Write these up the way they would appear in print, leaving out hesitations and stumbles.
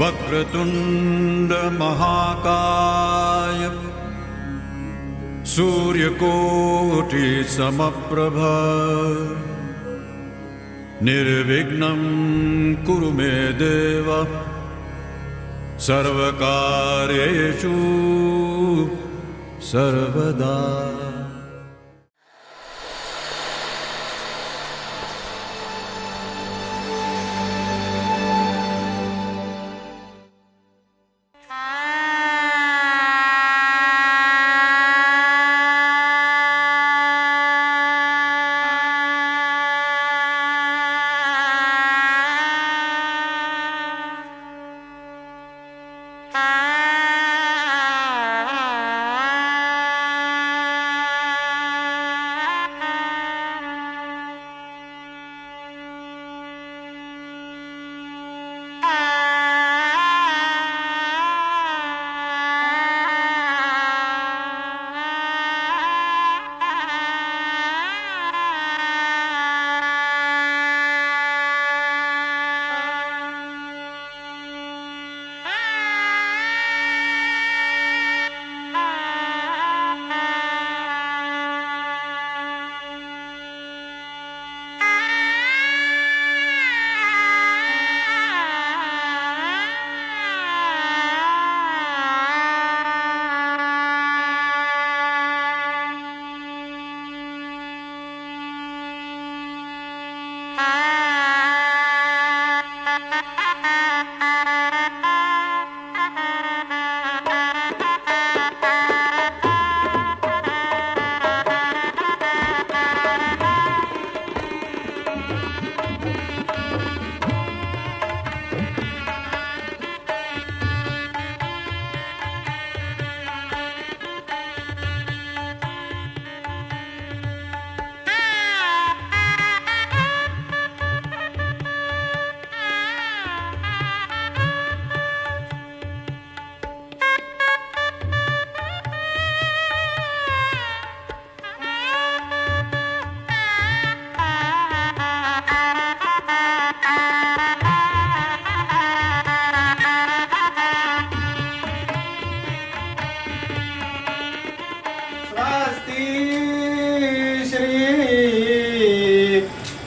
वक्रतुंड महाकाय सूर्यकोटि समप्रभ निर्विघ्नं कुरु मे देव सर्वकार्येषु सर्वदा।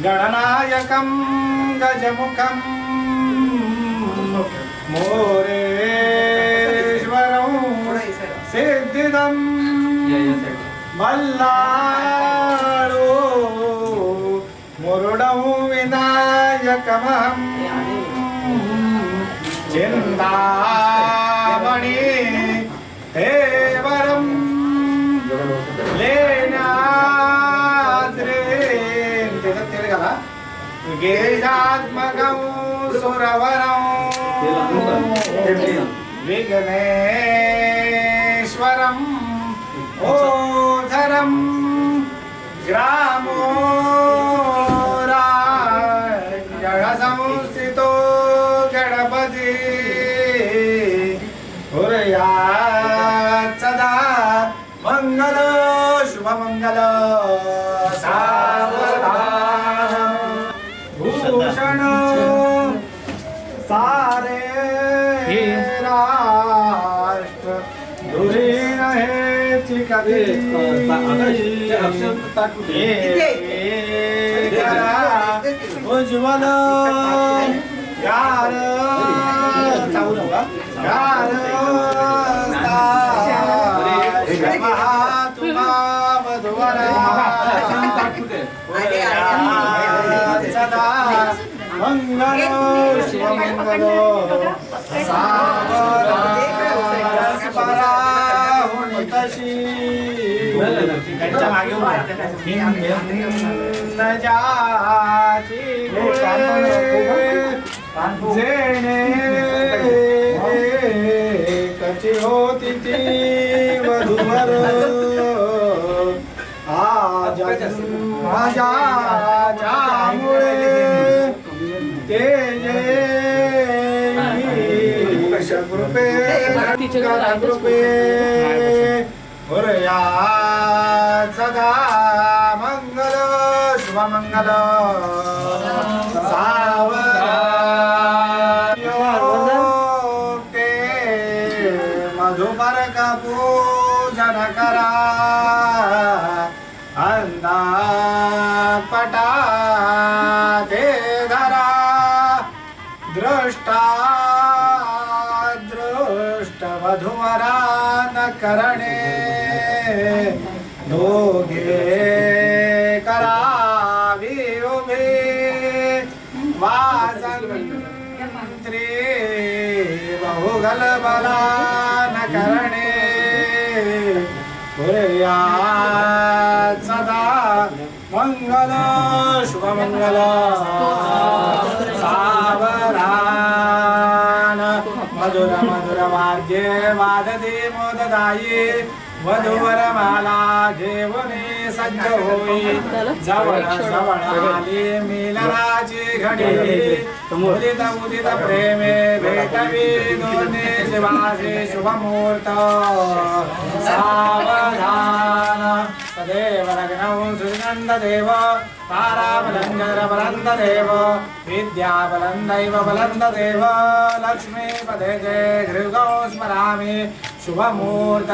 गणनायकं गजमुखं मोरेश्वरं सिद्धिदं मल्लाळो मुरुडं विनायकमहं चिन्तामणि हे वरं गेजात्मकं सुरवरं विघ्नेश्वरं ओधरं ग्रामो संस्थितो गणपति उर्यात् सदा मंगल शुभमंगल सावधान भूषण सारे राष्ट्र धुरीन हे चिकती उज्ज्वल यार महात्मा मधुवरा सदा मंगल शिवमंगल सावरा हुनितशी त्यांच्या मागे न जाची जेणे कची होती ती वधूवर आज माझ्यामुळे ते जे कृपे कृपे या सदा मंगल शुभमंगल सावरा वधूवरा न करणे दोघे करावी उभे वाजंत्री बहुगल बला न करणे पुरया सदा मंगल शुभमंगल सावधान मधुर मधुर वाद्ये वादते मोददायी वधूवर माला घेऊनी सज्ज होई जवळ जवळ आली मिलनाची घडी उदित उदित प्रेमे भेटवी दोन्ही शिवासी शुभमुहूर्त सावधान सदैव लग्नौ श्रीनंद देव ताराबलंजर बलंद देव विद्याबलं दैव बलंद देव लक्ष्मीपदे जय घृगौ स्मरामि शुभमुहूर्त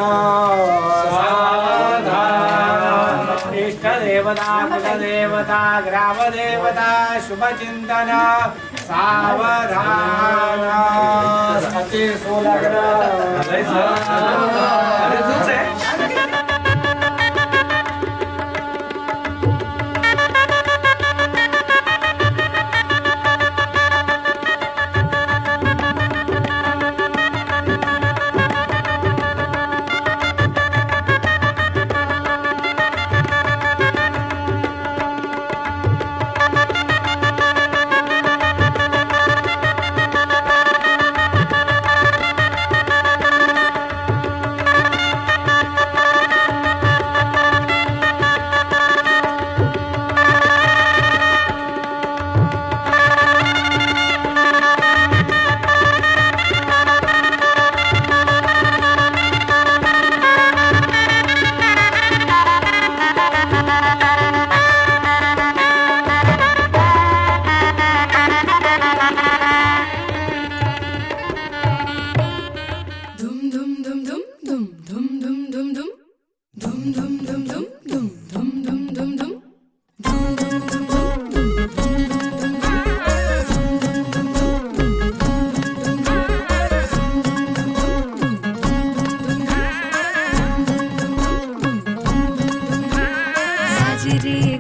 सावधान इष्टदेवता कुलदेवता ग्रामदेवता शुभचिंतन सावधान सती सुलग्न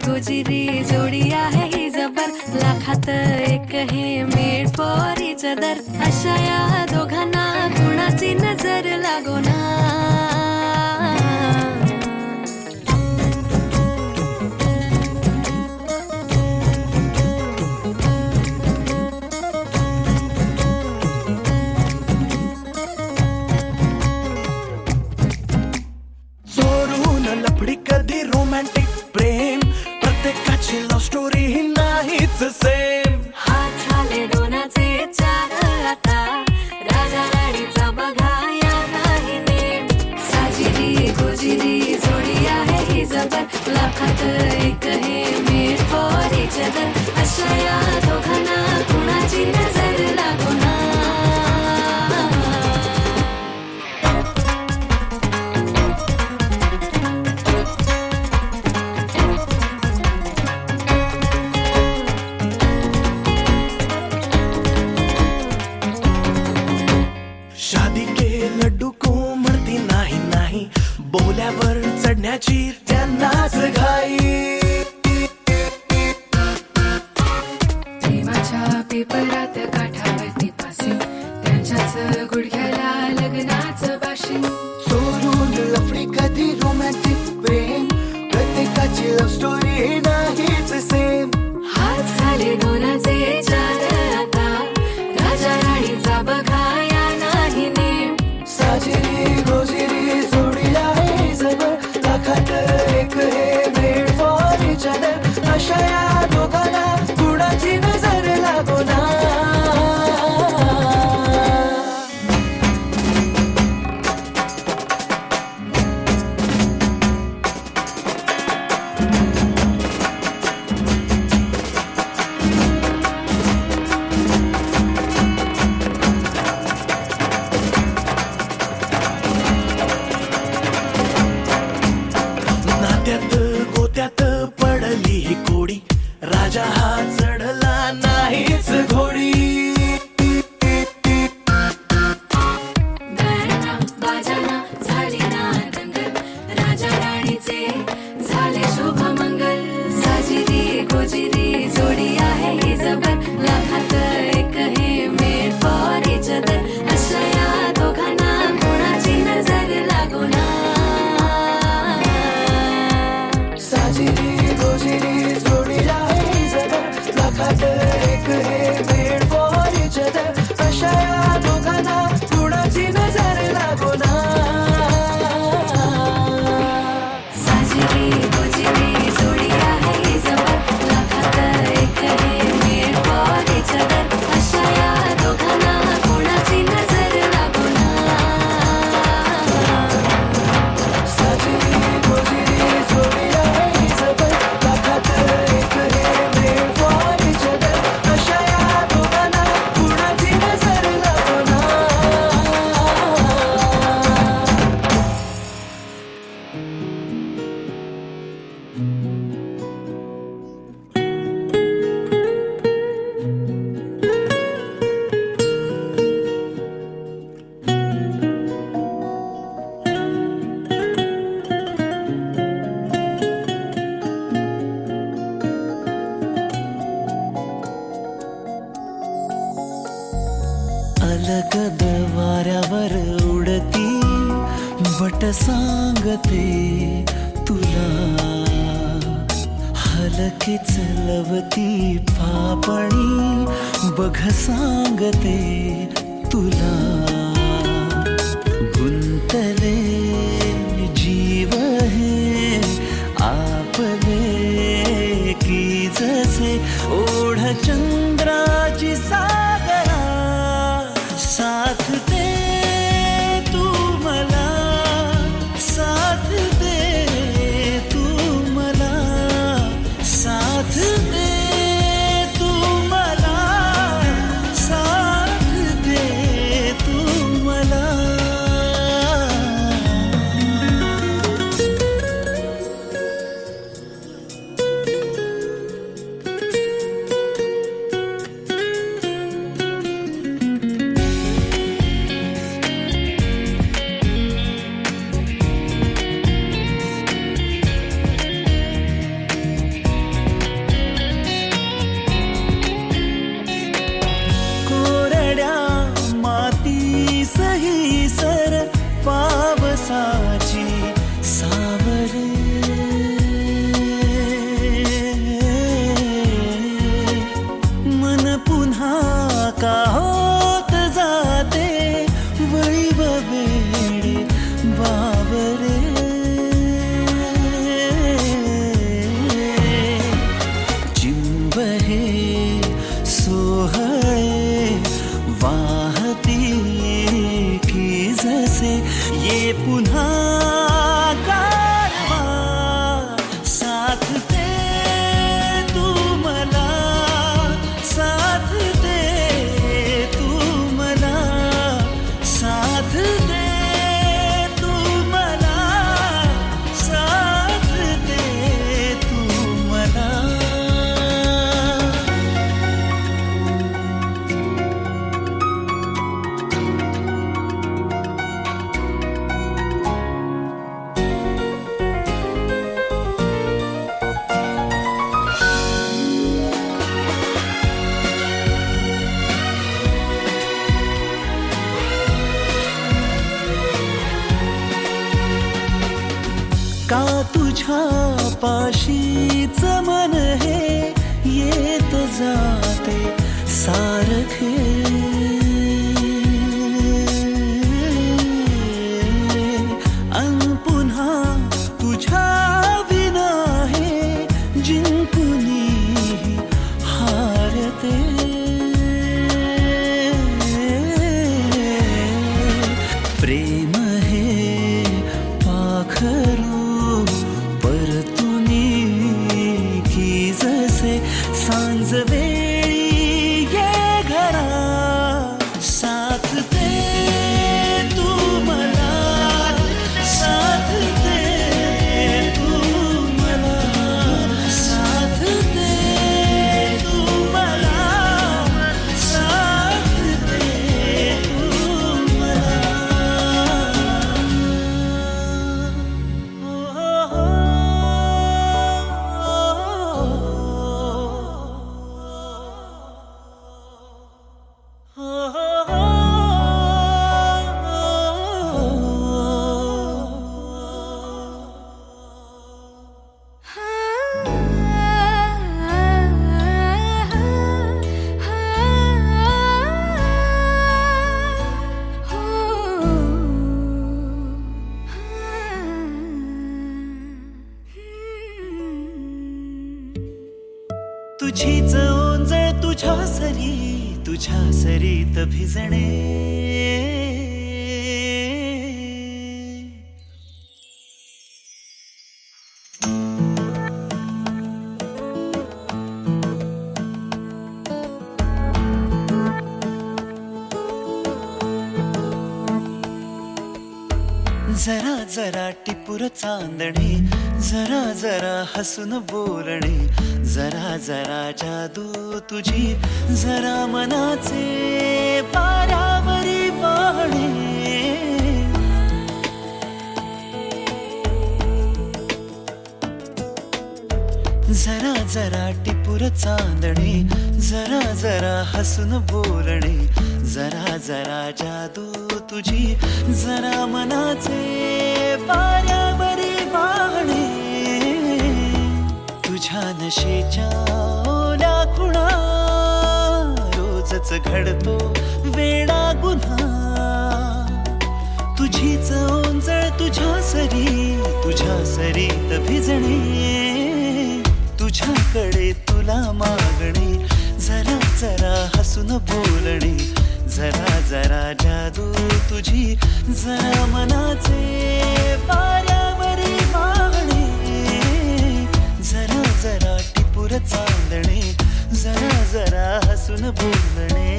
गुजरी जोडी आहे ही जबर लाखात एक हे मेड फॉर इच अदर अशा या दोघांना कुणाची नजर लागो ना चोरून लफडी कधी रोमॅन्टिक प्रेम प्रत्येकाची लव्ह स्टोरी ही नाहीच सेम हात झाले दोनाचे चार आता राजा राणीचा बघा या नाही नेम साजिरी गोजिरी जोडी आहे ही जबर लाखात एक हे मेड फॉर इच अदर अशा या दोघांना कुणाची नजर लागो ना शादी के लड्डू को म्हणती नाही नाही बोल्यावर चढण्याची त्यांनाच घाई प्रेमाच्या पेपरात काठावरती पासी त्यांच्याच गुडघ्याला लग्नाचं भाषण चोरून लफडी कधी रोमॅन्टिक प्रेम प्रत्येकाची लव्ह स्टोरी नाहीच सेम हात झाले दोनाचे चार आता राजा राणीचा बघा या नाही नेम साजिरी गोजिरी जोडी आहे जबर लाखात एक हे मेड फॉर इच अदर अशा या दोघांना कुणाची नजर लागो ना अलगद वाऱ्यावर उडती बट सांगते तुला, हलकेच लवती पापणी बघ सांगते तुला. गुंतले जीव हे आपले की जसे ओढ चंद्राची सागरा, साथ दे तू मला, साथ दे तू मला, साथ दे तू मला, साथ दे तू मला. सही सर पावसाची सावरे, मन पुन्हा का होत जाते वळीव वेडे बावरे. चिंब हे सोहळे वाहती जसे ये पुन्हा गारवा, साथ दे तू मला, साथ दे तू मला, साथ दे तू मला, साथ दे तू मला. का तुझ्या पाशीच मन हे येत जाते सारखे, अन पुन्हा तुझ्या विना हे जिंकुनी हारते. प्रेम हे पाखरू सांज वेळी ये घरा, साथ दे तू मला, साथ दे तू मला, साथ दे तू मला, साथ दे तू मला. तुझीच ओंजळ तुझ्या सरीत भिजणे. जरा जरा टिपूर चांदणे, जरा जरा हसून बोलणे, जरा जरा जादू तुझी, जरा मनाचे पारावरी वाहणे. जरा जरा टिपूर चांदणे, जरा जरा हसून बोलणे, जरा जरा जादू तुझी, जरा मनाचे वाऱ्यावरी वाहणे, तुझ्या नशेच्या ओल्या खुणा, रोजच घडतो वेडा गुन्हा, तुझीच ओंजळ तुझ्या सरीत भिजणे, तुझ्याकडे तुला मागणे, जरा जरा हसून बोलणे, जरा जरा जादू तुझी, जरा मनाचे वाऱ्यावरी वाहणे, जरा जरा टिपूर चांदणे, जरा जरा हसून बोलणे.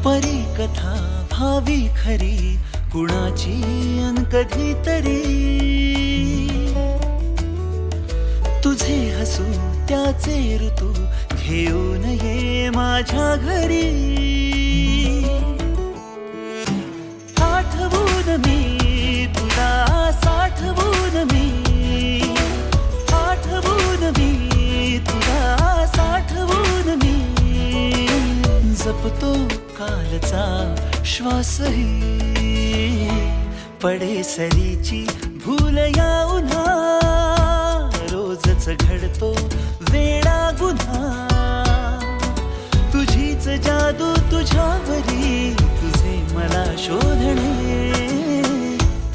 परी कथा भावी खरी कुणाची अन कधीतरी, तुझे हसू त्याचे ऋतू घेऊन ये माझ्या घरी, आठवून मी तुला साठवून मी, आठवून मी तुला साठवून मी, जपतो कालचा श्वासही, पडे सरीची भूल या उन्हा, रोजच घडतो वेडा गुन्हा, तुझीच जादू तुझ्यावरी, तुझे मला शोधणे,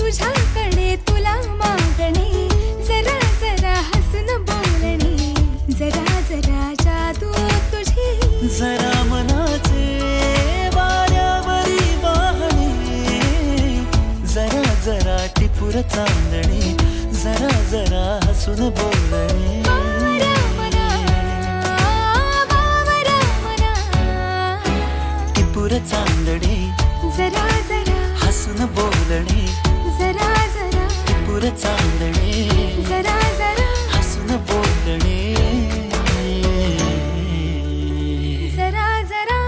तुझ्याकडे तुला मागणे, जरा जरा हसून बोलणे, जरा जरा जादू तुझी, जरा मनाचे वाऱ्यावरी वाहणे, जरा जरा टिपूर चांदणे, जरा जरा हसून बोलणे. टिपूर चांदणे, जरा जरा हसून बोलणे, जरा जरा टिपूर चांदणे, जरा जरा हसून बोलणे. जरा जरा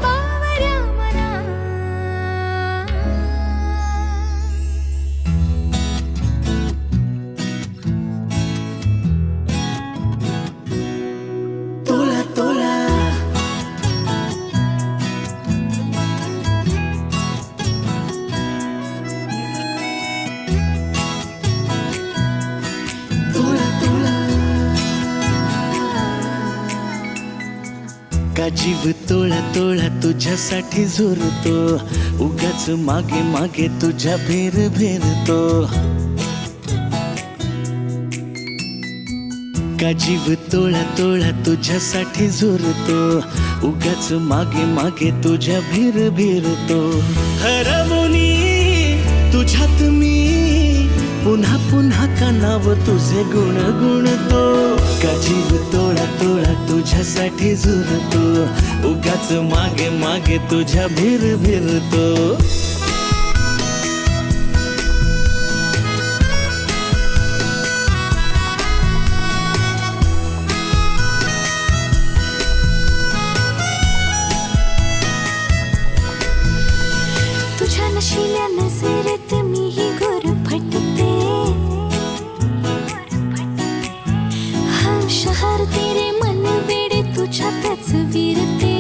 बावऱ्या मना. तोला तोला का जीव तोळा तोळा तुझ्यासाठी झुरतो, उगाच मागे मागे तुझ्या भेर भेरतो, का जीव तोळा तोळा तुझ्यासाठी झुरतो, उगाच मागे मागे तुझ्या भेर भेरतो, हरवली तुझ्यात मी पुन्हा पुन्हा का नाव तुझे गुण गुणतो, का जीव तोळा तोळा तुझ्यासाठी झुरतो, उगाच मागे मागे तुझ्या भेर भेरतो. तुझ्या नशिल्या नजरेत मीही गुरफटते, हा शहर तेरे मन वेडे तुझ्यातच विरते,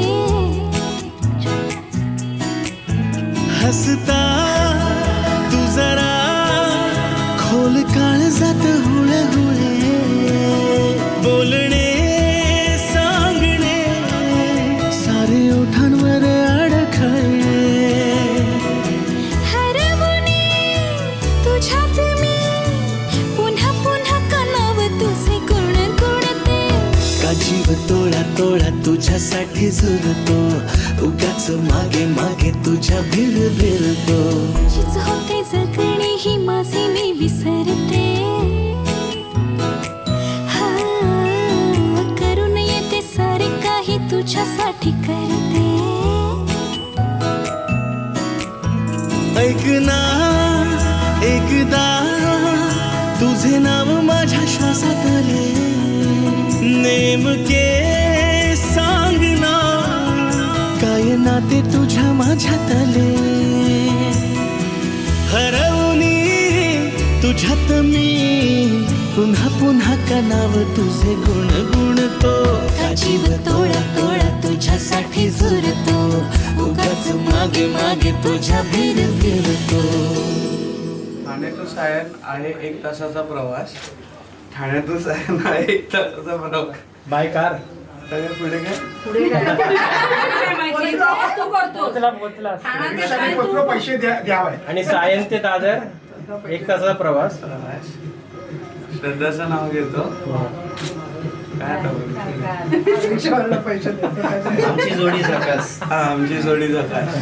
हस जीव तोळा तोळा तुझ्यासाठी झुरतो उगाच मागे मागे तुझ्या भिरतो तुझीच होते जगणे ही माझे मी विसरते हा, करून येते सारे काही तुझ्यासाठी करते ऐक ना एकदा तुझे नाव माझ्या श्वासात आले नेमके सांग ना काय नाते तुझ्या माझ्यात आले हरवणी तुझ्यात मी पुन्हा पुन्हा का नाव तुझे गुण गुणतो का जीव तोडा तोडा तुझ्यासाठी झुरतो उगाच मागे मागे तुझ्या फिरतो ठाणे टू सायन आहे 1 तासाचा प्रवास ठाण्यातून सायन आहे 1 तासाचा प्रवास बाय कार त्याच्या पुढे काय पैसे द्यावे आणि सायन ते दादर 1 तासाचा प्रवास श्रद्धाचं नाव घेतो काय आमची जोडी सकास आमची जोडी जकास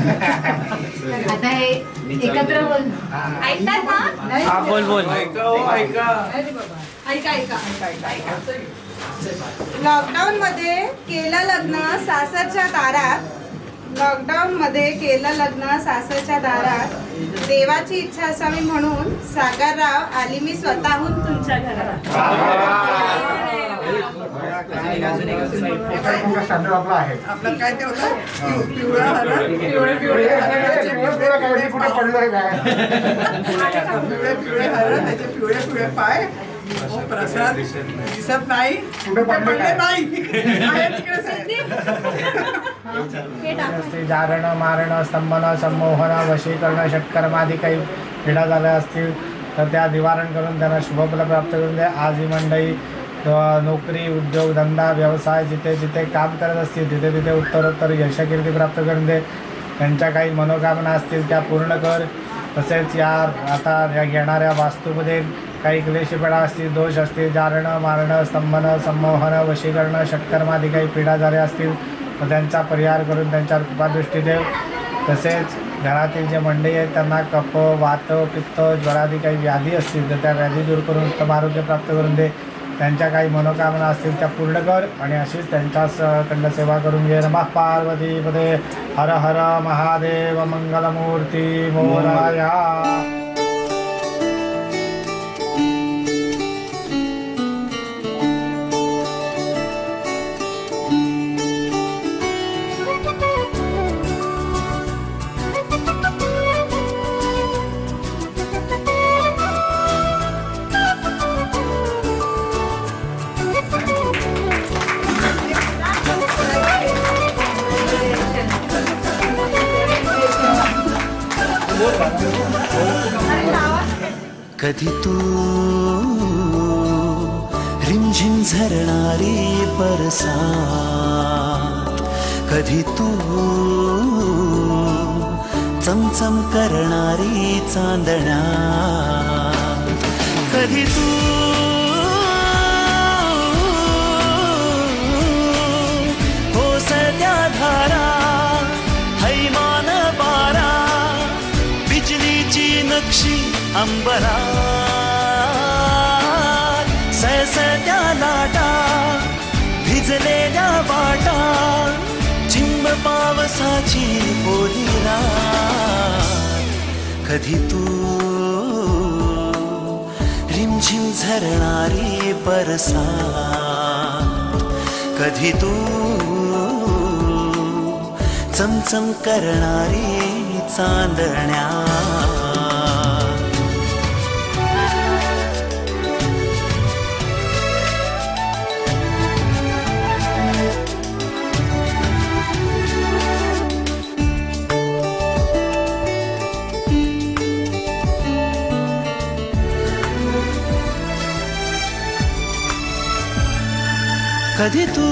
आता हे एकत्र बोल ऐकतात ना हा बोल बोल ऐका हो ऐका ऐका लॉकडाऊन मध्ये केलं लग्न सासरच्या दारात लॉकडाऊन मध्ये केलं लग्न सासरच्या दारात देवाची इच्छा असावी म्हणून सागरराव आली मी स्वतःहून तुमच्या घरात आपलं काय ते होतं पिवळा हरण पिवळे पिवळे हरण त्याचे पिवळे पिवळे पाय प्रसाद दिसत नाही कुठे पडले नाही जारण मारण स्तंभन संमोहन वशीकरण षटकर्मादी काही क्रीडा झाल्या असतील तर त्या निवारण करून त्यांना शुभफल प्राप्त करून द्या आज ही मंडळी नोकरी उद्योग धंदा व्यवसाय जिथे जिथे काम करत असतील तिथे तिथे उत्तरोत्तर यशकीर्ती प्राप्त करून दे त्यांच्या काही मनोकामना असतील त्या पूर्ण कर तसेच या आता या येणाऱ्या वास्तूमध्ये काही क्लेशपीडा असतील दोष असतील जारणं मारणं स्तंभनं संमोहन वशीकरण षटकर्मादी काही पीडा झाल्या असतील तर त्यांचा परिहार करून त्यांच्यावर कृपादृष्टी देव तसेच घरातील जे मंडळी आहेत त्यांना कफ वात पित्त ज्वरादी काही व्याधी असतील तर त्या व्याधी दूर करून उत्तम आरोग्य प्राप्त करून दे त्यांच्या काही मनोकामना असतील त्या पूर्ण कर आणि अशीच त्यांच्या सेवा करून घे नमः पार्वतीपदे हर हर महादेव मंगलमूर्ती मोरया कधी तू रिमझिम झरणारी बरसात कधी तू चमचम करणारी चांदण्या कधी तू ओसत्या धारा हैमान बारा बिजलीची नक्षी अंबरात सळसळत्या लाटा भिजलेल्या वाटा चिंब पावसाची बोली रात कधी तू रिमझिम झरणारी बरसात कधी तू चमचम करणारी चांदण्या कधी तू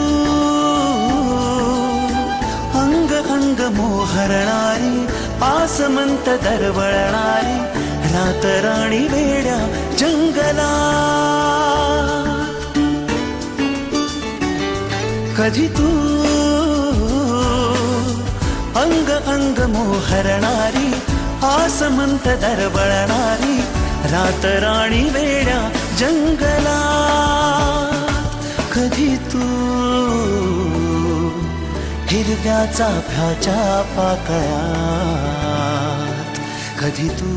अंग अंग मोहरणारी आसमंत दरवळणारी रातराणी वेड्या जंगला कधी तू अंग अंग मोहरणारी आसमंत दरवळणारी रात राणी वेड्या जंगला कधी तू हिरव्या चाफ्याच्या पाकळ्यात कधी तू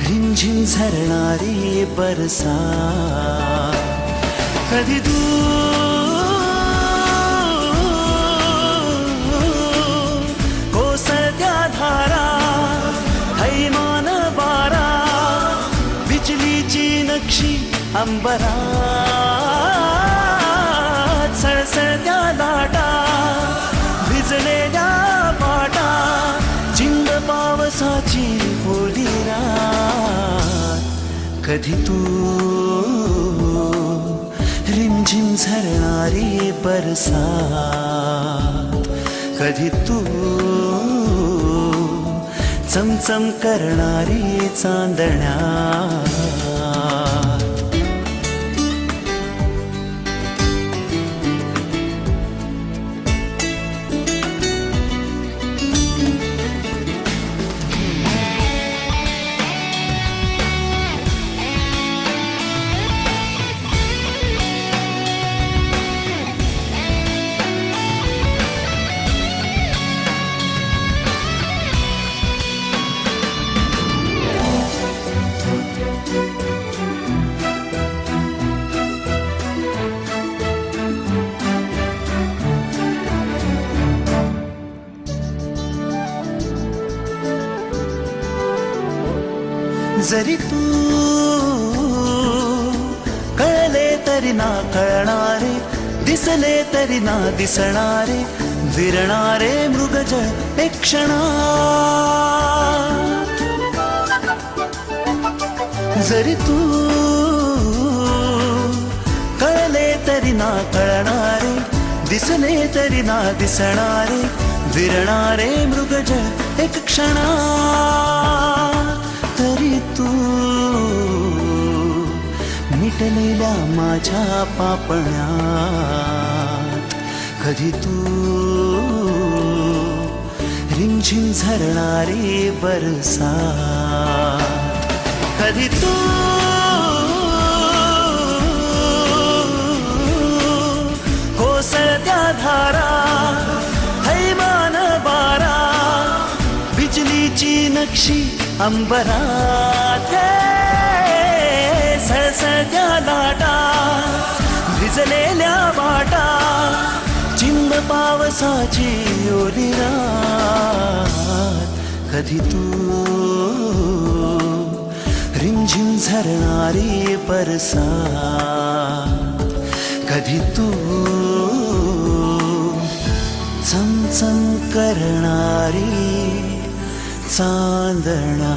रिमझिम झरणारी बरसात कधी तू कोसळत्या धारा थैमान बारा बिजलीची नक्षी अंबरात सळसळत्या लाटा भिजलेल्या पाटा चिंब पावसाची ओली रात कधी तू रिमझिम झरणारी बरसात कधी तू चमचम करणारी चांदण्या जरी तू कळले तरी ना कळणारे दिसले तरी ना दिसणारे विरणारे मृगजळ एक क्षणात जरी तू कळले तरी ना कळणारे दिसले तरी ना दिसणारे विरणारे मृगजळ एक क्षणात तरी तू मिटलेल्या माझ्या पापण्यात कधी तू रिमझिम झरणारी बरसात कधी तू कोसळत्या धारा थैमान बारा बिजलीची नक्षी अंबरात सळसळत्या लाटा भिजलेल्या वाटा चिंब पावसाची ओली रात कधी तू रिमझिम झरणारी बरसात कधी तू चमचम करणारी चांदणा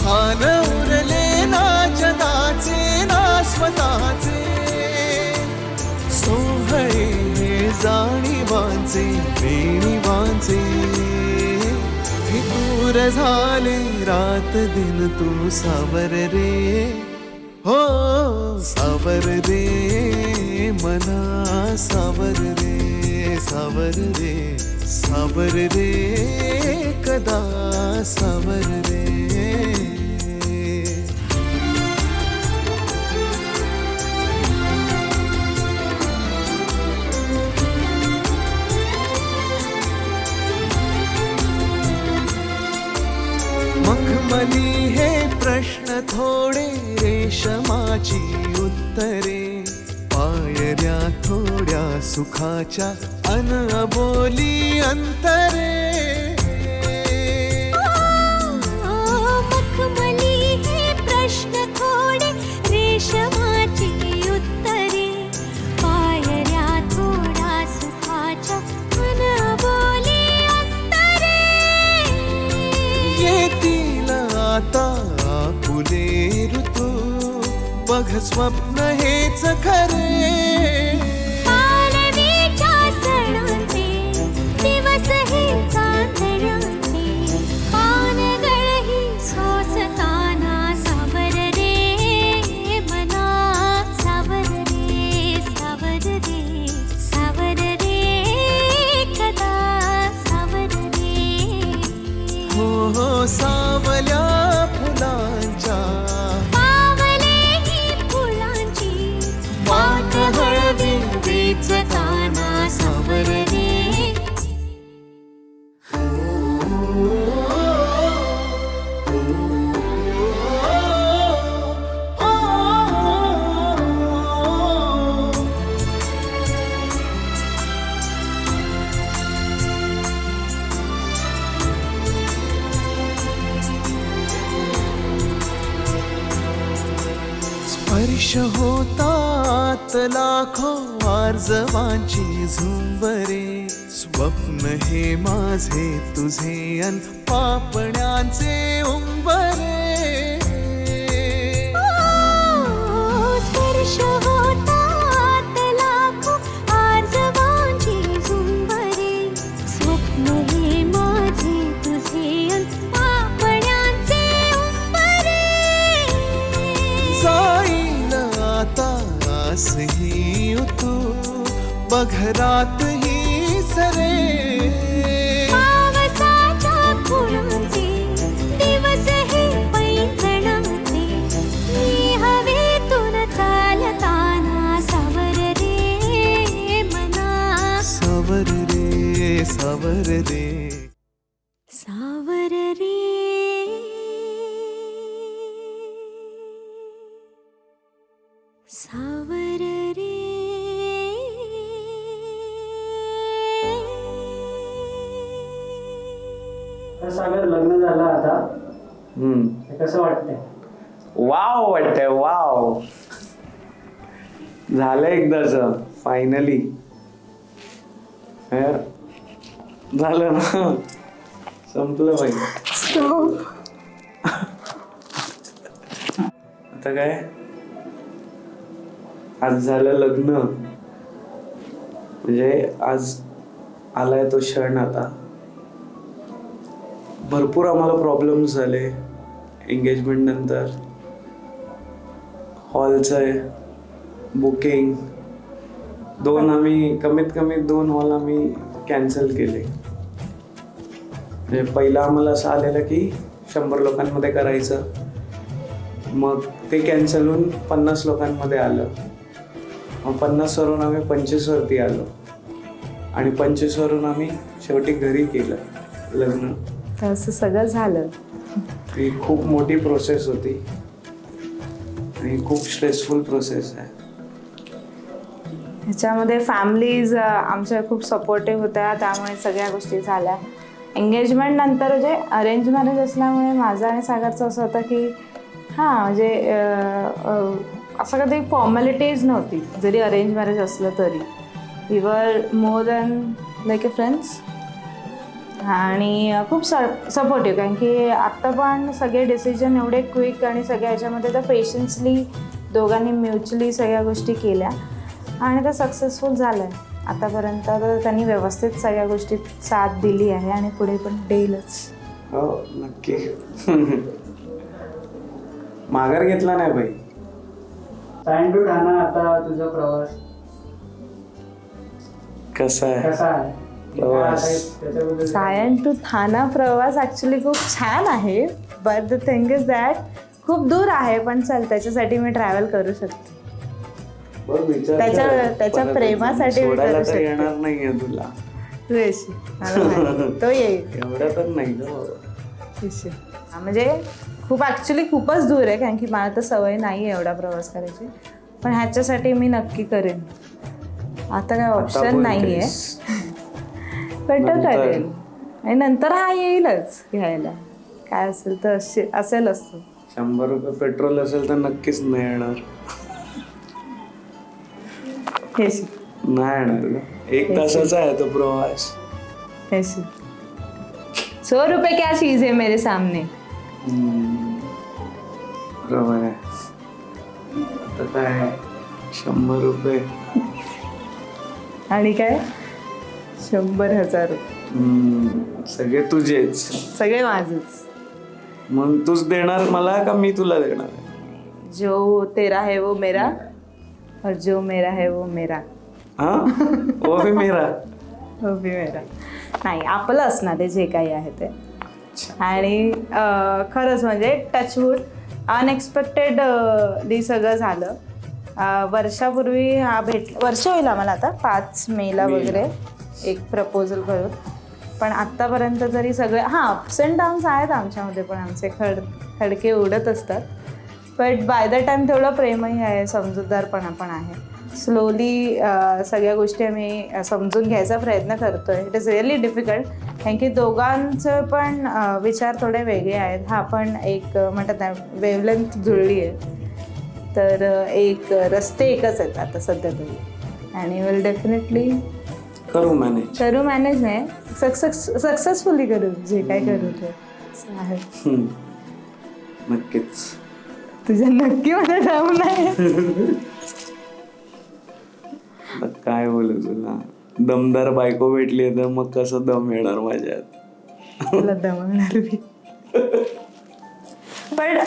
भान उरले ना जगाचे ना स्वतःचे सोहळे हे जाणीवांचे बेणीवांचे दूर झाले रात दिन तू सावर रे हो सावर रे मना सावर रे सावर रे सावर रे कदा सावर रे प्रश्न थोडे रेशमाची उत्तरे, पायऱ्या थोड्या सुखाच्या अनबोली अंतरे. मखमली हे प्रश्न थोडे रेशमाची उत्तरे, पायऱ्या थोडा सुखाच्या अनबोली अंतरे. येतील आता फुले ऋतू, बघ स्वप्न हेच खरे. पालवीच्या सणांचे दिवस हे चांदण्याचे, पानगळही सोसताना सावर रे मना, सावर रे सावर रे सावर रे कदा सावर रे. हो हो सावल्या फुलांच्या वाट हळवी वेचताना सावर रे. स्पर्श होतात लाखो आर्जवांची झुंबरे, स्वप्न हे माझे तुझे अन पापण्यांचे उंबरे. स्पर्श होतात लाखो आर्जवांची झुंबरे, स्वप्न हे माझे तुझे अन पापण्यांचे उंबरे. जाईल आता आसही तू, बघरात ही सरे. पावसाच्या फुलांचे दिवस हे पैंजणाचे, मी हवेतून चालताना सावर रे मना, सावर रे सावर रे. सावर रे सावर रे. सागर लग्न झालं आता, हे कसं वाटतंय? वाव वाटतंय, वाव. झालं एकदाच फायनली. झालं ना, संपलं पाहिजे. आता काय, आज झालं लग्न, म्हणजे आज आलाय तो क्षण. आता भरपूर आम्हाला प्रॉब्लेम्स झाले एंगेजमेंट नंतर. हॉलचं बुकिंग आम्ही कमीत कमी 2 हॉल आम्ही कॅन्सल केले. म्हणजे पहिला आम्हाला असं आलेलं की 100 लोकांमध्ये करायचं, मग ते कॅन्सल होऊन 50 लोकांमध्ये आलं. मग 50 वरून आम्ही 25 वरती आलो, आणि 25 वरून आम्ही शेवटी घरी केलं लग्न. असं सगळं झालं. ही खूप मोठी प्रोसेस होती आणि खूप स्ट्रेसफुल प्रोसेस आहे. ह्याच्यामध्ये फॅमिलीज आमच्या खूप सपोर्टिव्ह होत्या, त्यामुळे सगळ्या गोष्टी झाल्या. एंगेजमेंट नंतर जे अरेंज मॅरेज असल्यामुळे माझं आणि सागरचं असं होतं की हां म्हणजे असं कधी फॉर्मॅलिटीज नव्हती. जरी अरेंज मॅरेज असलं तरी we were more than like a friends. आणि खूप सपोर्टिव्ह, कारण की आत्ता पण सगळे डिसिजन एवढे क्विक आणि सगळ्या ह्याच्यामध्ये तर पेशन्सली दोघांनी म्युच्युअली सगळ्या गोष्टी केल्या आणि ते सक्सेसफुल झालं आहे आतापर्यंत. तर त्यांनी व्यवस्थित सगळ्या गोष्टीत साथ दिली आहे आणि पुढे पण देईलच. हो नक्की. माघार घेतला नाही बाई. सायन टू ठाणा आता तुझा प्रवास कसा आहे? प्रवास सायन टू ठाणा प्रवास ॲक्च्युली खूप छान आहे, but the thing is that खूप दूर आहे, पण चल त्याच्यासाठी मी ट्रॅव्हल करू शकते. त्याच्या प्रेमासाठी मी करू शकते. येणार नाहीये तुला. तू येशील, तो येईल एवढं तर नाही ग. म्हणजे खूप ॲक्च्युली खूपच दूर आहे, कारण की मला तर सवय नाही आहे एवढा प्रवास करायची. पण ह्याच्यासाठी मी नक्की करेन. आता काय ऑप्शन नाही आहे, पण तो करेल. आणि नंतर हा येईलच घ्यायला, काय असेल तर असेल असतो. 100 रुपये पेट्रोल असेल तर नक्कीच नाही येणार. हे नाही येणार का? 1 तासाचा आहे तो प्रवास. 100 रुपये क्या चीज है मेरे सामने. बरोबर आहे. आता काय 100 रुपये आणि काय 100,000 रुपये सगळे तुझेच. सगळे माझेच. मग तूच देणार मला का मी तुला देणार? जो तेरा है वो मेरा और जो मेरा है वो मेरा. हा वो भी मेरा. हो बी मेरा. नाही, आपलं असणार आहे जे काही आहे ते. आणि खरंच म्हणजे टचवूड अनएक्सपेक्टेडली सगळं झालं. वर्षापूर्वी हा वर्ष होईल आम्हाला आता 5 मेला वगैरे एक प्रपोजल करून. पण आत्तापर्यंत जरी सगळे अप्स अँड डाऊन्स आहेत आमच्यामध्ये, पण आमचे खडके उडत असतात. बट बाय द टाईम तेवढं प्रेमही आहे, समजूतदारपणा पण आहे. स्लोली सगळ्या गोष्टी आम्ही समजून घ्यायचा प्रयत्न करतो आहे. इट इज रिअली डिफिकल्ट, कारण की दोघांचे पण विचार थोडे वेगळे आहेत. हा पण एक म्हणतात ना वेवलेंथ जुळली आहे, तर एक रस्ते एकच आहेत आता सध्या तरी. आणि विल डेफिनेटली करू मॅनेज नाही, सक्सेसफुली करू जे काय करू ते आहे. नक्कीच. तुझ्या नक्की मला जाऊ नाही. काय बोलू तुला, दमदार बायको भेटली तर मग कसं दम येणार माझ्यात. तुला दमवणार मी. पण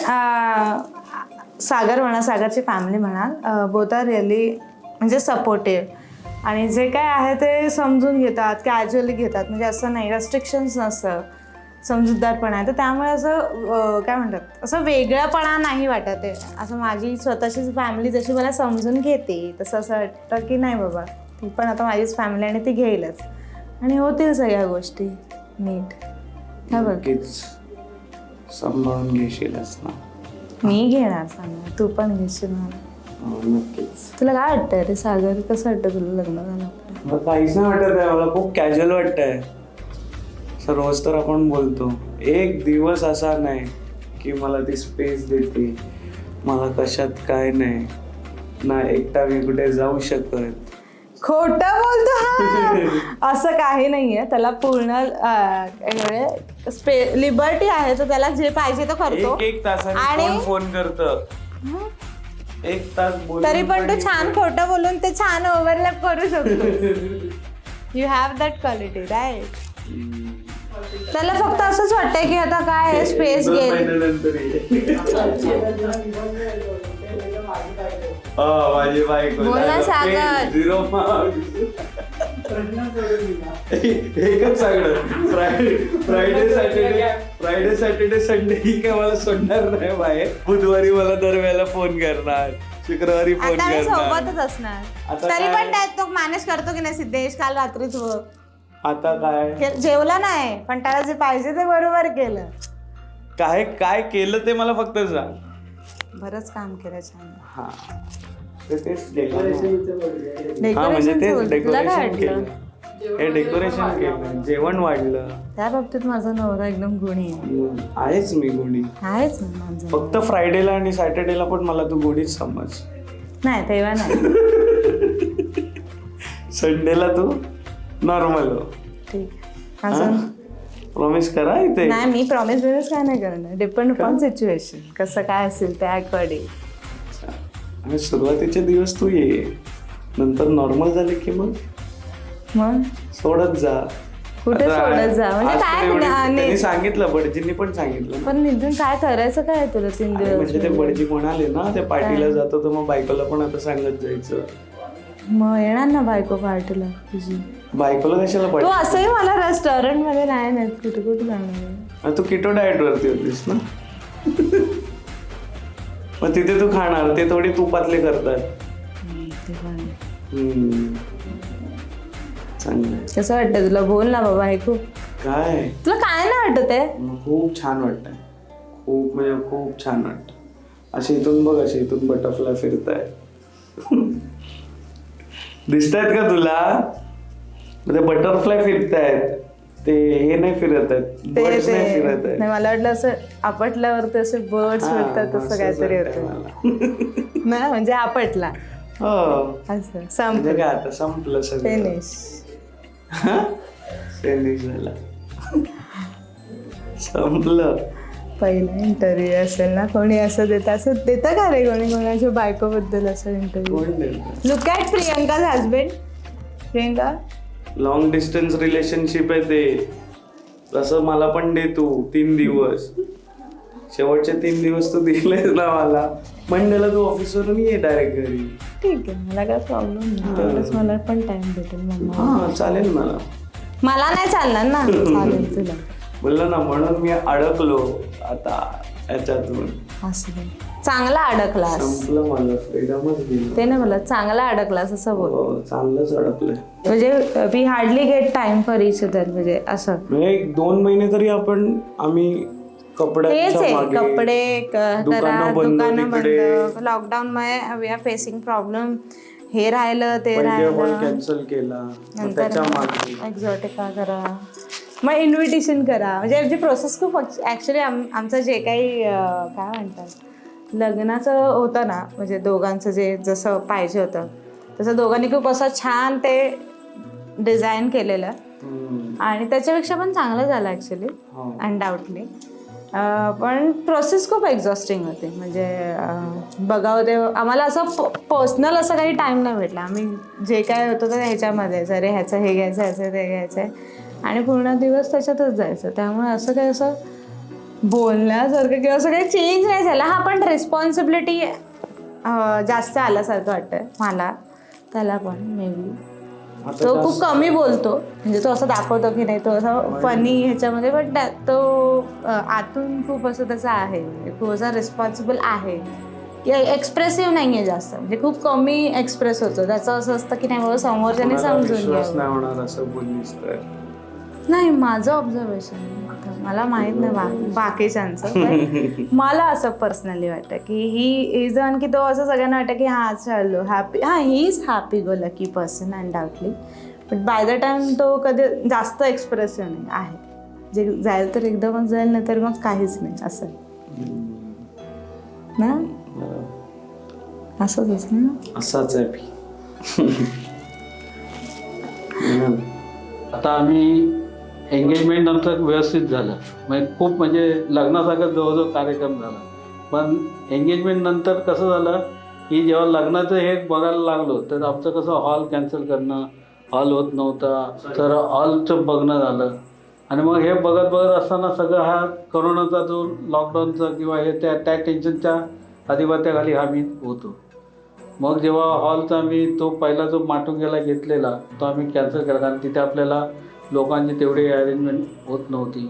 सागर म्हणा, सागरची फॅमिली म्हणा, बोथ आर रिअली म्हणजे सपोर्टिव्ह. आणि जे काय आहे ते समजून घेतात, कॅज्युअली घेतात. म्हणजे असं नाही रेस्ट्रिक्शन्स नसतं, समजूतदारपणा आहे. तर त्यामुळे असं काय म्हणतात, असं वेगळापणा नाही वाटत आहे. असं माझी स्वतःचीच फॅमिली जशी मला समजून घेते तसं असं वाटतं की नाही बाबा, ती पण आता माझीच फॅमिली आणि ती घेईलच आणि होतील सगळ्या गोष्टी नीट. काय बघ, सांभाळून घेशीलच ना. मी घेणार सांभाळ, तू पण घेशील मला. नक्कीच. तुला काय वाटतंय रे सागर, कसं वाटतं तुला लग्न झालं? मला काहीच नाही वाटत आहे, मला खूप कॅज्युअल वाटतंय. रोज तर आपण बोलतो, एक दिवस असा नाही की मला ती स्पेस देते, मला कशात काय नाही ना, एकटा मी कुठे जाऊ शकत. खोटं बोलतो हा. असं काही नाहीये, त्याला पूर्ण लिबर्टी आहे, तर त्याला जे पाहिजे तो करतो. एक तासाने फोन करतं, 1 तास बोल, तरी पण तू छान खोटं बोलून ते छान ओव्हरलॅप करू शकतो. You have that quality right. त्याला फक्त असंच वाटतंय की आता काय स्पेस गेली. माझी बायको बोल ना सागर. एकच सांगणार, फ्रायडे सॅटर्डे संडे ही काय मला सोडणार नाही बाहेर. बुधवारी मला दरवेळेला फोन करणार, शुक्रवारी फोन आता करणार, सोबतच असणार. तरी पण त्यात तो मॅनेज करतो की नाही सिद्धेश, काल रात्रीच आता काय जेवला नाही, पण त्याला जे पाहिजे ते बरोबर केलं. काय केलं ते मला फक्त सांग. बरंच काम केलं छान. हा तेच डेकोरेशन केलं, हे डेकोरेशन केलं, जेवण वाढलं. त्या बाबतीत माझा नवरा एकदम गुणी आहे. आहेच मी गुणी, आहेच माझं. फक्त फ्रायडेला आणि सॅटर्डेला पण मला तू गुणीच समज. नाही तेव्हा नाही. संडेला तू नॉर्मल हो. ठीक अजून प्रॉमिस करा इथे. नाही मी प्रॉमिस काय नाही करणार, डिपेंड अपॉन सिच्युएशन, कसं काय असेल त्या अकॉर्डिंग. आणि सुरुवातीचे दिवस तू ये, नंतर नॉर्मल झाले की मग सोडत जा. कुठे सोडत जा म्हणजे काय? त्यांनी सांगितलं, बडजींनी पण सांगितलं. पण निधून काय करायचं काय तुला 3 दिवस? म्हणजे ते बडजी म्हणाले ना, ते पार्टीला जातो तर मग बायकोला पण आता सांगत जायचं. मग येणार ना बायको पार्टीला तुझी. बायकोला कशाला तू पार्टी? असंही मला रेस्टॉरंट मध्ये नाही ना, कुठे कुठे जाणार? तू किटो डाएट वरती होतीस ना, मग तिथे तू खाणार, ते थोडी तुपातले करतात. चांगलं. कसं वाटतं तुला? बोल ना बाबा. ऐकू काय तुला काय नाही वाटत आहे? खूप छान वाटतंय, खूप म्हणजे खूप छान वाटतं. अशी इथून बघ, अशी इथून बटरफ्लाय फिरताय. दिसतायत का तुला? म्हणजे बटरफ्लाय फिरतायत, ते हे नाही फिरत आहेत, बर्ड्स नाही फिरत आहेत. नाही, मला वाटलं असं आपटल्यावर ते असे बर्ड्स फिरतात तसं काहीतरी होतं ना, म्हणजे आपटला हो असं म्हणजे संपलं, काय आता संपलं सगळं. फिनिश. फिनिश झाला, संपलं. पहिला इंटरव्ह्यू असेल ना, कोणी असं देतं का रे कोणी कोणाच्या बायकोबद्दल असं इंटरव्ह्यू? कोण देतं? Look at Priyanka's husband. Priyanka long distance relationship आहे ते. तसं मला पण दे तू 3 दिवस, शेवटचे 3 दिवस तू दिलेस ना मला. मंडेला तू ऑफिसवरून ये डायरेक्ट घरी. ठीक आहे, मला काय प्रॉब्लेम नाही, तेवढंच मला पण टाइम भेटेल. हा चालेल मला. मला नाही चालणार ना. चालेल तुला बोललं ना, म्हणून मी अडकलो आता याच्यातून. असं नाही. चांगला अडकलास, संपलं माझं, फ्रीडमच गेलं. ते नाही मला चांगला अडकलास असं बोल. हो, चांगलंच अडकलंय. म्हणजे we hardly get time for each other, म्हणजे असं. म्हणजे 2 महिने तरी आम्ही तेच कपड्याच्या आहे, मागे, कपडे करा, दुकानं बंद दुकानं तिकडे. बंद, लॉकडाऊन मध्ये वी आर फेसिंग प्रॉब्लेम. हे राहिलं ते पहिले हॉल राहिलं, कॅन्सल केला, मग नंतर त्याच्या मागे एक्झॉटिका करा, मग इन्व्हिटेशन करा. म्हणजे आमची प्रोसेस खूप ॲक्च्युली आमचं जे काही काय म्हणतात लग्नाचं होतं ना, म्हणजे दोघांचं जे जसं पाहिजे होतं तसं दोघांनी खूप असं छान ते डिझाईन केलेलं आणि त्याच्यापेक्षा पण चांगलं झालं ॲक्च्युली, अनडाऊटली. पण प्रोसेस खूप एक्झॉस्टिंग होती. म्हणजे बघावं ते आम्हाला असं पर्सनल असं काही टाईम नाही भेटला. आम्ही जे काय होतं तर ह्याच्यामध्येच, अरे ह्याचं हे घ्यायचं, ह्याचं ते घ्यायचं आहे आणि पूर्ण दिवस त्याच्यातच जायचं. त्यामुळे असं काही असं बोलण्यासारखं किंवा असं काही चेंज नाही झालं. हा पण रिस्पॉन्सिबिलिटी जास्त आल्यासारखं वाटतं मला. त्याला पण मे बी तो खूप कमी बोलतो, म्हणजे तो असं दाखवतो की नाही, तो असं फनी ह्याच्यामध्ये, पण तो आतून खूप असं त्याचं आहे, खूप असं रिस्पॉन्सिबल आहे. एक्सप्रेसिव्ह नाही आहे जास्त, म्हणजे खूप कमी एक्सप्रेस होतो. त्याचं असं असतं की नाही बाबा समोरच्याने समजून घ्यावं. असं बोललीस तर नाही, माझं ऑब्झर्वेशन, मला माहीत नाही बाकीच्यांचं, पण मला असं पर्सनली वाटतं की ही इज ऑन, की तो असं सगळ्यांना वाटतं की हां चालू हॅपी, हां he is happy go lucky person undoubtedly, but by the time तो कधी जास्त एक्सप्रेसिव्ह नाही आहे. जे जाईल तर एकदमच जाईल, नाही तर मग काहीच नाही असं ना. असंच असं ना, असाच आहे. आता आम्ही एंगेजमेंट नंतर व्यवस्थित झालं, म्हणजे खूप म्हणजे लग्नासारखं जवळजवळ कार्यक्रम झाला. पण एंगेजमेंट नंतर कसं झालं की जेव्हा लग्नाचं हे बघायला लागलो तर आमचं कसं हॉल कॅन्सल करणं, हॉल होत नव्हता, तर हॉलचं बघणं झालं. आणि मग हे बघत असताना सगळं हा करोनाचा जो लॉकडाऊनचा किंवा हे त्या टेन्शनच्या अधिपत्याखाली आम्ही होतो. मग जेव्हा हॉलचा आम्ही तो पहिला जो माटुंग्याला घेतलेला तो आम्ही कॅन्सल केला, कारण तिथे आपल्याला लोकांची तेवढी अरेंजमेंट होत नव्हती.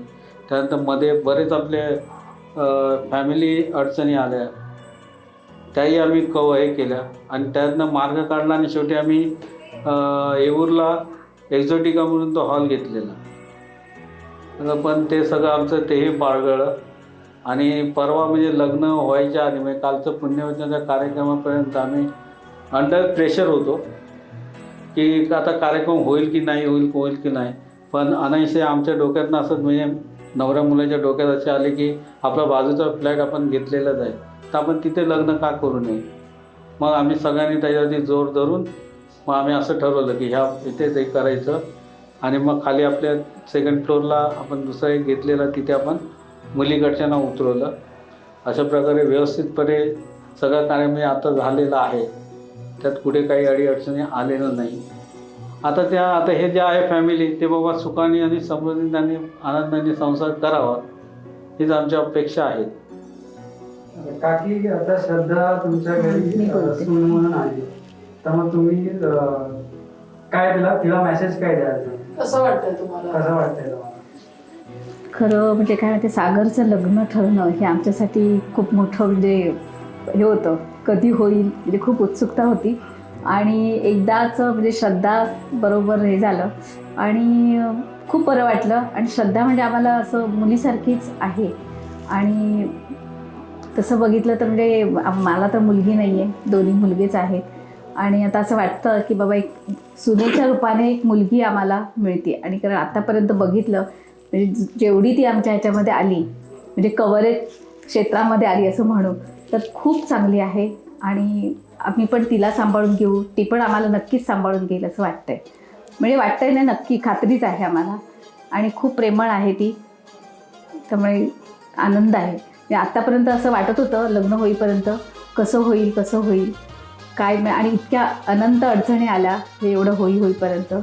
त्यानंतर मध्ये बरेच आपले फॅमिली अडचणी आल्या, त्याही आम्ही हे केल्या आणि त्यातनं मार्ग काढला आणि शेवटी आम्ही येऊरला एक्झॉटिका म्हणून तो हॉल घेतलेला. पण ते सगळं आमचं तेही बाळगळं आणि परवा म्हणजे लग्न व्हायच्या आधी, म्हणजे कालचं पुण्यवचनाच्या कार्यक्रमापर्यंत आम्ही अंडर प्रेशर होतो की आता कार्यक्रम होईल की नाही. पण अनायसे आमच्या डोक्यातनं असं, म्हणजे नवऱ्या मुलाच्या डोक्यात असे आले की आपला बाजूचा फ्लॅट आपण घेतलेलाच आहे, तर आपण तिथे लग्न का करू नये. मग आम्ही सगळ्यांनी त्याच्यावरती जोर धरून मग आम्ही असं ठरवलं की इथेच एक करायचं. आणि मग खाली आपल्या 2nd फ्लोअरला आपण दुसरा एक घेतलेला, तिथे आपण मुलीकडच्यांना उतरवलं. अशा प्रकारे व्यवस्थितपणे सगळं कार्यक्रम आता झालेला आहे, त्यात कुठे काही अडीअडचणी आलेलं नाही. आता हे जे आहे फॅमिली, ते बाबा सुखाने आणि समृद्धीने आणि आनंदाने संसार करावा, हीच आमची अपेक्षा आहे. काकी आता श्रद्धा तुमच्या घरी सून म्हणून आली, तर मग तुम्ही काय तिला मेसेज काय द्याल? कसं वाटतंय तुम्हाला? खरं म्हणजे काय म्हणते, सागरचं लग्न ठरणं हे आमच्यासाठी खूप मोठं म्हणजे हे होतं, कधी होईल म्हणजे खूप उत्सुकता होती. आणि एकदाच म्हणजे श्रद्धा बरोबर हे झालं आणि खूप बरं वाटलं. आणि श्रद्धा म्हणजे आम्हाला असं मुलीसारखीच आहे आणि तसं बघितलं तर म्हणजे मला तर मुलगी नाही आहे, दोन्ही मुलगेच आहेत. आणि आता असं वाटतं की बाबा एक सुनेच्या रूपाने एक मुलगी आम्हाला मिळते. आणि कारण आत्तापर्यंत बघितलं म्हणजे जेवढी ती आमच्या ह्याच्यामध्ये आली, म्हणजे कव्हरेज क्षेत्रामध्ये आली असं म्हणू, तर खूप चांगली आहे. आणि आम्ही पण तिला सांभाळून घेऊ, ती पण आम्हाला नक्कीच सांभाळून घेईल असं वाटतंय. म्हणजे वाटतंय ना, नक्की खात्रीच आहे आम्हाला. आणि खूप प्रेमळ आहे ती, त्यामुळे आनंद आहे. म्हणजे आत्तापर्यंत असं वाटत होतं लग्न होईपर्यंत कसं होईल काय, आणि इतक्या अनंत अडचणी आल्या हे एवढं होईपर्यंत.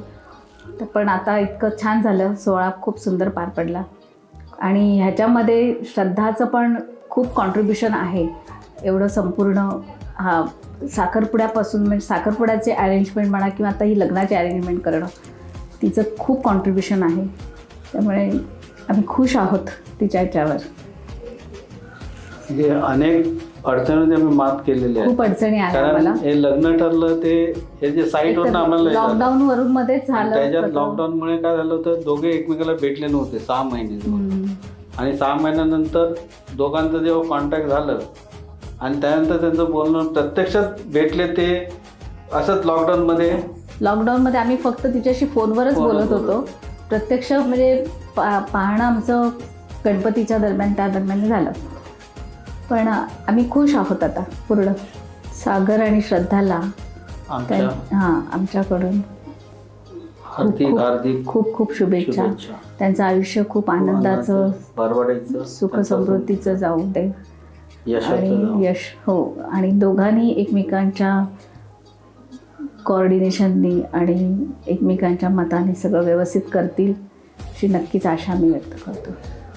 तर पण आता इतकं छान झालं, सोहळा खूप सुंदर पार पडला. आणि ह्याच्यामध्ये श्रद्धाचं पण खूप कॉन्ट्रीब्युशन आहे. एवढं संपूर्ण हा साखरपुड्यापासून, म्हणजे साखरपुड्याचे अरेंजमेंट म्हणा किंवा आता ही लग्नाचे अरेंजमेंट करणं, तिचं खूप कॉन्ट्रीब्युशन आहे. त्यामुळे आम्ही खुश आहोत तिच्या ह्याच्यावर. म्हणजे अनेक अडचणींची आम्ही मात केलेली आहे. खूप अडचणी आल्या कारण आम्हाला. हे लग्न ठरलं ते हे जे साईटवरून आम्हाला हे झालं. लॉकडाऊन वरून मध्येच झालं. त्याच्यात लॉकडाऊनमुळे काय झालं होतं, दोघे एकमेकाला भेटले नव्हते 6 महिने. आणि 6 महिन्यानंतर दोघांचं जेव्हा कॉन्टॅक्ट झालं आणि त्यानंतर त्यांचं बोलणं प्रत्यक्षात भेटले, ते असंच लॉकडाऊनमध्ये आम्ही फक्त तिच्याशी फोनवरच बोलत होतो. प्रत्यक्ष म्हणजे पाहणं आमचं गणपतीच्या त्या दरम्यान झालं. पण आम्ही खुश आहोत आता पूर्ण. सागर आणि श्रद्धाला आमच्याकडून खूप खूप शुभेच्छा. त्यांचं आयुष्य खूप आनंदाचं, सुख समृद्धीचं जाऊ दे आणि यश हो. आणि दोघांनी एकमेकांच्या कोऑर्डिनेशननी आणि एकमेकांच्या मताने सगळं व्यवस्थित करतील अशी नक्कीच आशा मी व्यक्त करतो.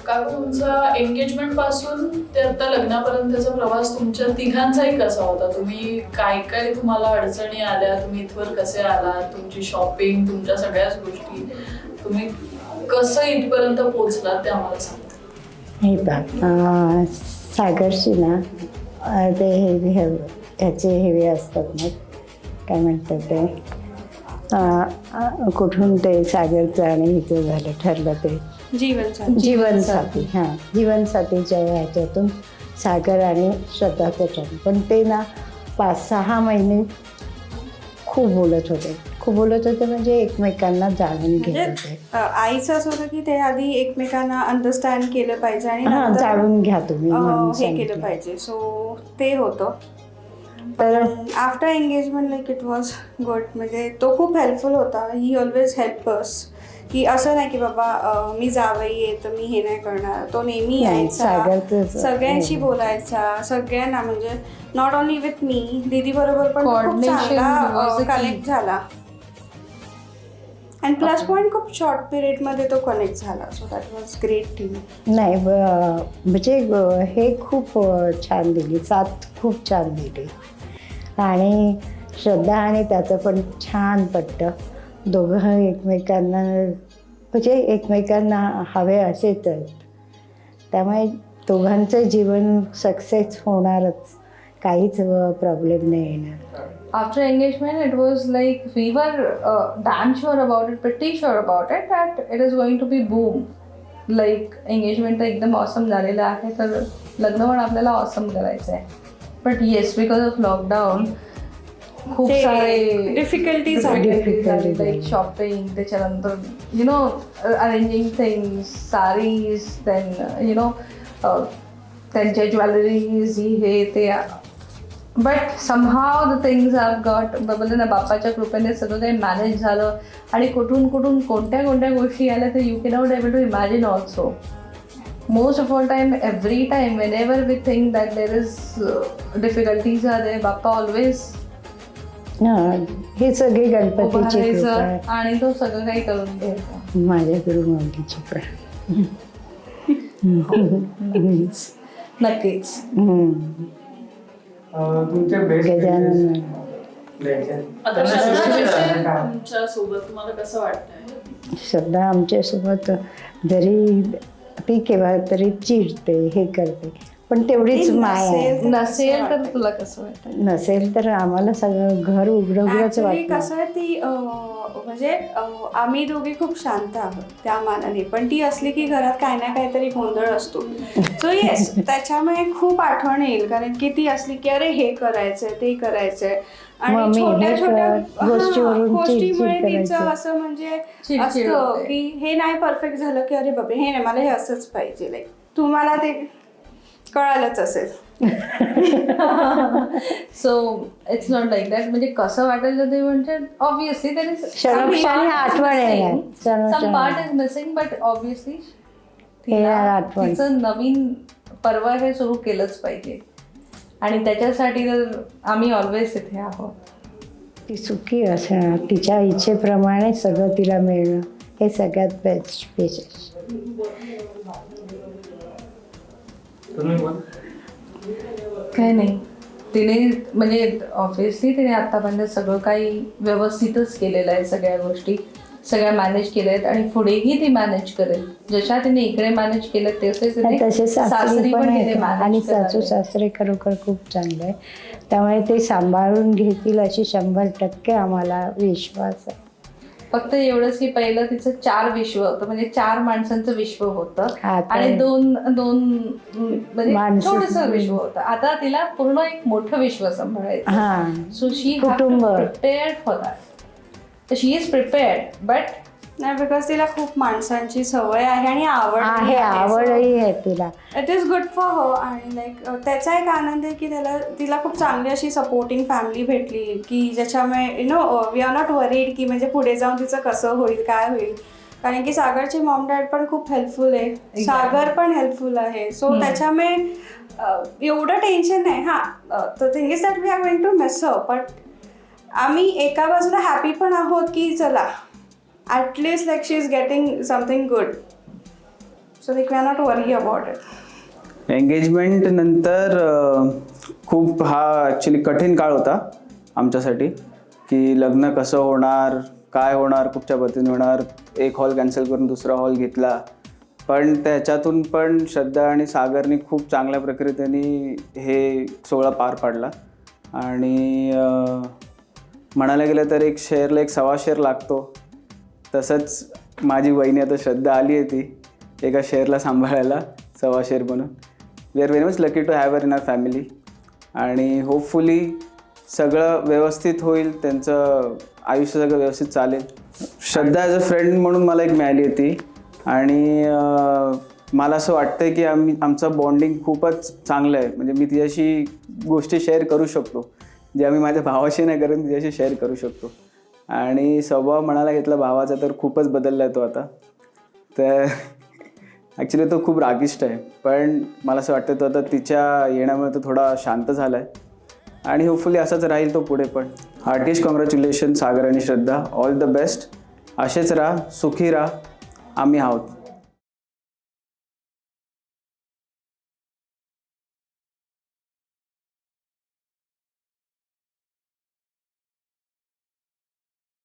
कारण तुमचा एंगेजमेंट पासून ते आता लग्नापर्यंतचा प्रवास तुमच्या तिघांचाही कसा होता? तुम्ही काय काय तुम्हाला अडचणी आल्या, तुम्ही इथवर कसे आलात, तुमची शॉपिंग, तुमच्या सगळ्याच गोष्टी, तुम्ही कसं इथपर्यंत पोहोचलात ते आम्हाला सांगा. हे बघ, सागरशी ना ते ह्याचे हेवे असतात ना, काय म्हणतात ते, कुठून ते सागरचं आणि हिचं झालं ठरलं ते जीवनसाथी. हां, जीवनसाथीच्या ह्याच्यातून सागर आणि श्रद्धाचं ठरलं. पण ते ना 5-6 महिने खूप बोलत होते म्हणजे एकमेकांना जाणून घेत होते. आईचं असं होतं की ते आधी एकमेकांना अंडरस्टँड केलं पाहिजे आणि जाणून घ्या तुम्ही हे केलं पाहिजे. सो ते होतं. तर after engagement like it was good. म्हणजे तो खूप हेल्पफुल होता. ही ऑलवेज हेल्प अस, की असं नाही की बाबा मी जावई आहे तर मी हे नाही करणार. तो नेहमी यायचा, सगळ्यांशी बोलायचा, सगळ्यांना, म्हणजे नॉट ओनली विथ मी, दीदी बरोबर पण खूप चांगला कनेक्ट झाला. अँड प्लस पॉईंट खूप शॉर्ट पिरियडमध्ये तो कनेक्ट झाला. So that was great team. नाही म्हणजे हे खूप छान दिली, साथ खूप छान दिली. आणि श्रद्धा आणि त्याचं पण छान पटतं. दोघं एकमेकांना म्हणजे एकमेकांना हवे असेच आहेत. त्यामुळे दोघांचं जीवन सक्सेस होणारच, काहीच प्रॉब्लेम नाही येणार. After engagement, it was like we were damn sure about it, pretty sure about it, that it is going to be boom. Like engagement तर एकदम awesome झालेलं आहे, तर लग्न पण आपल्याला awesome करायचं आहे. But yes, because of lockdown, खूप सारे डिफिकल्टीज झाली, लाईक शॉपिंग, त्याच्यानंतर you know arranging things, saris, then you know त्यांच्या ज्वेलरीज हे ते. But somehow the things have got, म्हणजे ना बाप्पाच्या कृपेने सगळं काही मॅनेज झालं. आणि कुठून कोणत्या गोष्टी आल्या तर you cannot able to imagine also. Most of all time, every time, whenever we think that there is difficulties are there, Bappa always हे सगळी गणपतीची कृपा आहे. आणि तो सगळं काही करून देतो. माझ्या गुरुमाऊलीची कृपा. नक्कीच. गजानन तुमच्या सोबत तुम्हाला कसं वाटतंय? श्रद्धा आमच्यासोबत जरी ती केव्हा तरी चिडते, हे करते, पण तेवढीच माय आहे. नसेल तर तुला कसं वाटतं? नसेल तर आम्हाला सगळं घर उघडं उघडंच Actually वाटतं. कसं आहे ती म्हणजे आम्ही दोघे खूप शांत आहोत त्या मानाने, पण ती असली की घरात काही ना काहीतरी गोंधळ असतो. सो येस, त्याच्यामुळे खूप आठवण येईल, कारण की ती असली की अरे हे करायचंय ते करायचंय आणि मम्मी, छोट्या हे छोट्या कर, गोष्टीवरून गोष्टीमुळे चिडचिड तिचं करायचं. असं म्हणजे चिडचिड असतं होते. की हे नाही परफेक्ट झालं की अरे बापरे हे नाही, मला हे असंच पाहिजे. लाईक तुम्हाला ते कळालंच असेल. So it's not like that. म्हणजे कसं वाटेल तर ते म्हणजे ऑब्विसली त्याने क्षणोक्षणी आठवण येणार. क्षणोक्षणी. Part is missing, but obviously येणार आठवण. तिचं नवीन पर्व हे सुरू केलंच पाहिजे आणि त्याच्यासाठी तर आम्ही ऑलवेज इथे आहोत. ती सुखी असणार, तिच्या इच्छेप्रमाणे सगळं तिला मिळणं हे सगळ्यात बेस्ट पेशस. काय नाही, तिने म्हणजे ऑब्विसली तिने आतापर्यंत सगळं काही व्यवस्थितच केलेलं आहे. सगळ्या गोष्टी सगळ्या मॅनेज केल्या आहेत आणि पुढेही ती मॅनेज करेल. जशा तिने इकडे मॅनेज केलं तसे तसे सासरी पण तिने आहेत आणि मॅनेज सासू सासरे खरोखर खूप चांगले आहे. त्यामुळे ते सांभाळून घेतील अशी 100% आम्हाला विश्वास आहे. फक्त एवढंच की पहिलं तिचं 4 विश्व होतं, म्हणजे 4 माणसांचं विश्व होतं आता आणि दोन म्हणजे थोडंसं विश्व होतं. आता तिला पूर्ण एक मोठं विश्व सांभाळायचं. हा, सो शी कुटुंब. Prepared for that. तर शी इज प्रिपेअर्ड, बट नाही, बिकॉज तिला खूप माणसांची सवय आहे आणि आहे, आवडही आहे तिला. It is good for her. आणि लाईक त्याचा एक आनंद आहे की तिला खूप चांगली अशी सपोर्टिंग फॅमिली भेटली की ज्याच्यामुळे वी आर नॉट वरीड की म्हणजे पुढे जाऊन तिचं कसं होईल काय होईल. कारण की सागरचे मॉम डॅड पण खूप हेल्पफुल आहे, सागर पण हेल्पफुल आहे. सो त्याच्यामुळे एवढं टेन्शन नाही. हां, the thing is that we are going to miss her, but आम्ही एका बाजूला हॅपी पण आहोत की चला at least like she is getting something good, so we cannot worry about it. Engagement नंतर खूप हा ॲक्च्युली कठीण काळ होता आमच्यासाठी की लग्न कसं होणार, काय होणार, कुठच्या पद्धतीने होणार. एक हॉल कॅन्सल करून दुसरा हॉल घेतला, पण त्याच्यातून पण श्रद्धा आणि सागरनी खूप चांगल्या प्रकारे हे सोहळा पार पाडला. आणि म्हणायला गेलं तर एक शेअरला 1.25 शेअर लागतो. तसंच माझी वहिनी आता श्रद्धा आली आहे ती एका शेअरला सांभाळायला 1.25 शेअर बनून. We are very much lucky to have her in our family. आणि होपफुली सगळं व्यवस्थित होईल, त्यांचं आयुष्य सगळं व्यवस्थित चालेल. श्रद्धा ॲज अ फ्रेंड म्हणून मला एक मिळाली होती आणि मला असं वाटतं की आमचं बॉन्डिंग खूपच चांगलं आहे. म्हणजे मी तिच्याशी गोष्टी शेअर करू शकतो जे आम्ही माझ्या भावाशी नाही करत, तिच्याशी शेअर करू शकतो. आणि स्वभाव म्हणायला घेतला भावाचा तर खूपच बदलला आहे तो आता. तर ॲक्च्युली तो खूप रागिष्ट आहे, पण मला असं वाटतं तो आता तिच्या येण्यामुळे तो थोडा शांत झाला आहे आणि होपफुली असाच राहील तो पुढे पण. हार्टिस्ट कॉंग्रॅच्युलेशन सागर आणि श्रद्धा, ऑल द बेस्ट. असेच राहा, सुखी राहा, आम्ही आहोत.